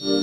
Hello,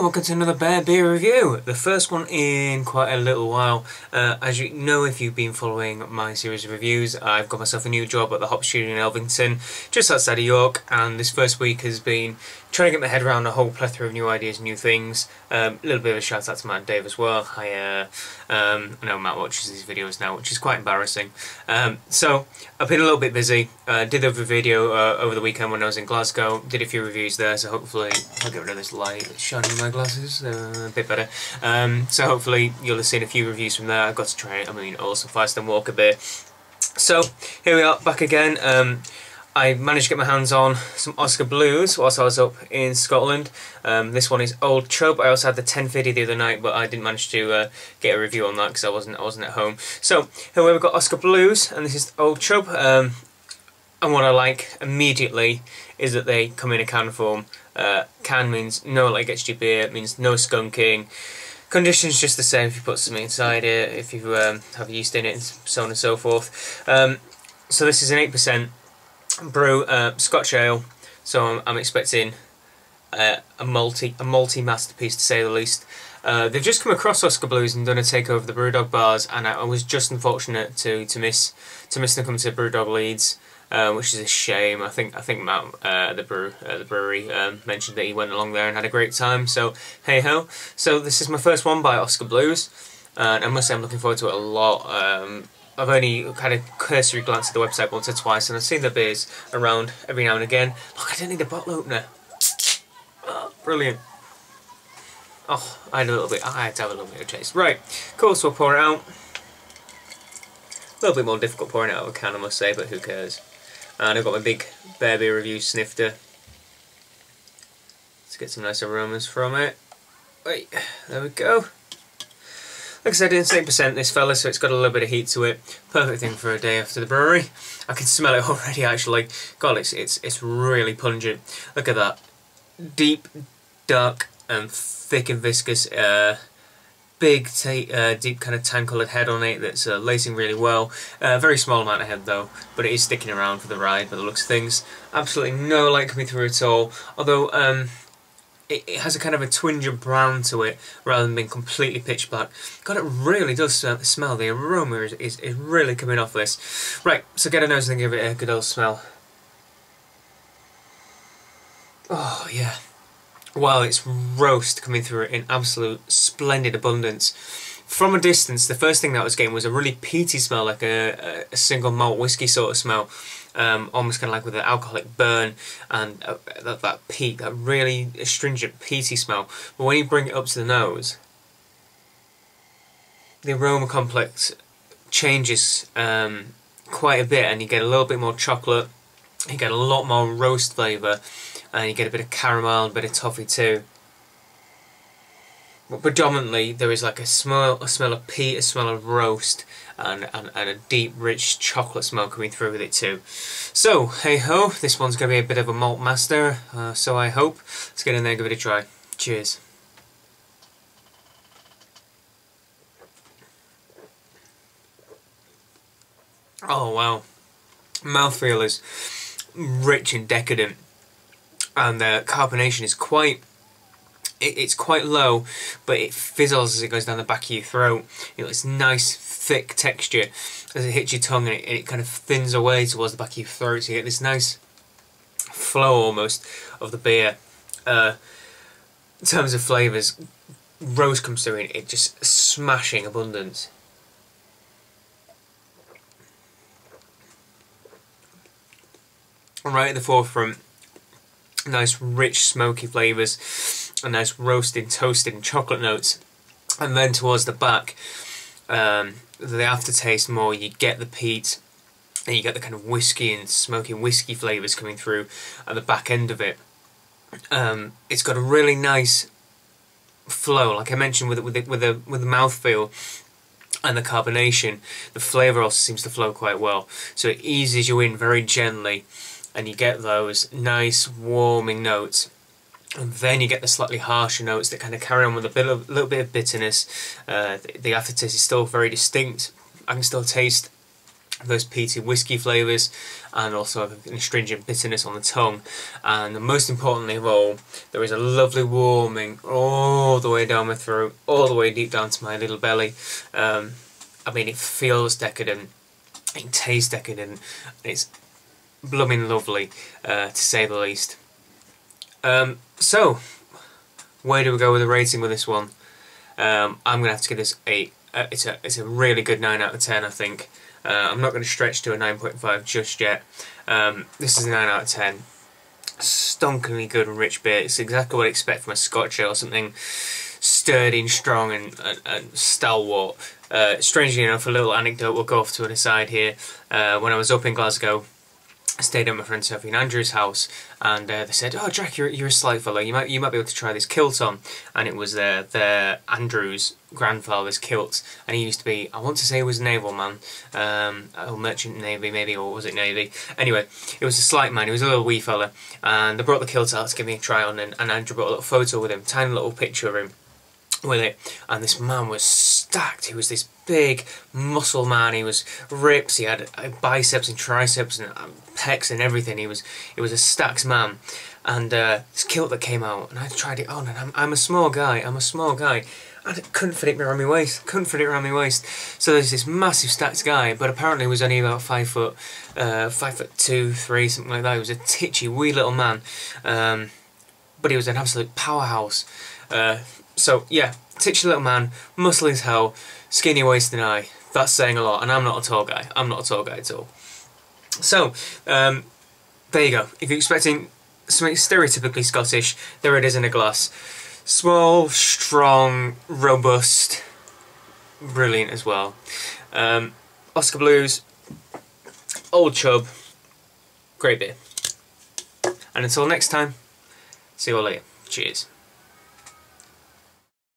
welcome to another beer review. The first one in quite a little while. As you know, if you've been following my series of reviews, I've got myself a new job at the Hop Studio in Elvington, just outside of York, and this first week has been trying to get my head around a whole plethora of new ideas, new things. A little bit of a shout out to Matt and Dave as well. I know Matt watches these videos now, which is quite embarrassing. So I've been a little bit busy. Did a video over the weekend when I was in Glasgow. Did a few reviews there, so hopefully I'll get rid of this light that's shining in my glasses. A bit better. So hopefully you'll have seen a few reviews from there. I got to try it. I mean, also Fast and Walker beer. So here we are, back again. I managed to get my hands on some Oskar Blues whilst I was up in Scotland. This one is Old Chub. I also had the 1050 the other night, but I didn't manage to get a review on that because I wasn't at home. So here we've got Oskar Blues, and this is Old Chub. And what I like immediately is that they come in a can form. Can means no light gets you beer. It means no skunking. Conditions just the same if you put something inside it, if you have yeast in it, and so on and so forth. So this is an 8% brew, Scotch ale. So I'm expecting a malty masterpiece, to say the least. They've just come across Oskar Blues and done a takeover of the Brewdog bars, and I was just unfortunate to miss them coming to Brewdog Leeds. Which is a shame. I think Matt, the brewery, mentioned that he went along there and had a great time. So hey ho. So this is my first one by Oskar Blues, and I must say I'm looking forward to it a lot. I've only had a cursory glance at the website once or twice, and I've seen the beers around every now and again. Look, I didn't need a bottle opener. Oh, brilliant. Oh, I had to have a little bit of taste. Right, cool. So we'll pour it out. A little bit more difficult pouring it out of a can, I must say, but who cares? And I've got my big beer review snifter. Let's get some nice aromas from it. Wait, there we go. Like I said, it's 8% this fella, so it's got a little bit of heat to it. Perfect thing for a day after the brewery. I can smell it already, actually. God, it's really pungent. Look at that. Deep, dark, and thick and viscous. Big, deep kind of tan-coloured head on it that's lacing really well. Very small amount of head though, but it is sticking around for the ride by the looks of things. Absolutely no light coming through at all, although it has a kind of a twinge of brown to it rather than being completely pitch black. God, it really does smell. The aroma is really coming off this. Right, so get a nose and give it a good old smell. Oh yeah. Wow, it's roast coming through in absolute splendid abundance. From a distance, the first thing that I was getting was a really peaty smell, like a single malt whiskey sort of smell, almost kind of like with an alcoholic burn, and that peat, that really astringent peaty smell. But when you bring it up to the nose, the aroma complex changes quite a bit, and you get a little bit more chocolate, you get a lot more roast flavour, and you get a bit of caramel, a bit of toffee too. But predominantly there is like a smell of peat, a smell of roast, and a deep, rich chocolate smell coming through with it too. So hey ho, this one's going to be a bit of a malt master, so I hope. Let's get in there and give it a try. Cheers. Oh wow, mouthfeel is rich and decadent. And the carbonation is it's quite low, but it fizzles as it goes down the back of your throat. You know, it's nice thick texture as it hits your tongue, and it kind of thins away towards the back of your throat, so you get this nice flow almost of the beer. In terms of flavours, roast comes through in it just smashing abundance. Right at the forefront, nice rich smoky flavours, and nice roasted, toasted and chocolate notes, and then towards the back, the aftertaste more, you get the peat and you get the kind of whiskey and smoky whiskey flavours coming through at the back end of it. It's got a really nice flow, like I mentioned, with the mouthfeel and the carbonation. The flavour also seems to flow quite well, so it eases you in very gently, and you get those nice warming notes And then you get the slightly harsher notes that kind of carry on with a little bit of bitterness. The aftertaste is still very distinct. I can still taste those peaty whiskey flavours, and also an astringent bitterness on the tongue. And most importantly of all, there is a lovely warming all the way down my throat, all the way deep down to my little belly. I mean, it feels decadent, it tastes decadent, it's blooming lovely, to say the least. So, where do we go with the rating with this one? I'm going to have to give this it's a really good 9 out of 10, I think. I'm not going to stretch to a 9.5 just yet. This is a 9 out of 10. Stonkingly good and rich beer. It's exactly what I expect from a Scotch ale, something sturdy and strong and stalwart. Strangely enough, a little anecdote will go off to an aside here. When I was up in Glasgow, I stayed at my friend Sophie and Andrew's house, and they said, "Oh, Jack, you're a slight fellow. You might be able to try this kilt on." And it was their Andrew's grandfather's kilt, and he used to be, I want to say he was a naval man, or merchant navy maybe, or was it navy? Anyway, it was a slight man. He was a little wee fella, and they brought the kilt out to give me a try on, and Andrew brought a little photo with him, tiny little picture of him with it, and this man was stacked. He was this big muscle man. He was ripped. He had biceps and triceps and pecs and everything. He was a stacked man. And this kilt that came out, and I tried it on, and I'm a small guy. I couldn't fit it around my waist. So there's this massive stacked guy, but apparently he was only about 5'2", 3", something like that. He was a titchy wee little man, but he was an absolute powerhouse. So yeah, titchy little man, muscle as hell, skinny waist and eye. That's saying a lot, and I'm not a tall guy. I'm not a tall guy at all. So, there you go. If you're expecting something stereotypically Scottish, there it is in a glass. Small, strong, robust, brilliant as well. Oskar Blues, Old Chub, great beer. And until next time, see you all later. Cheers.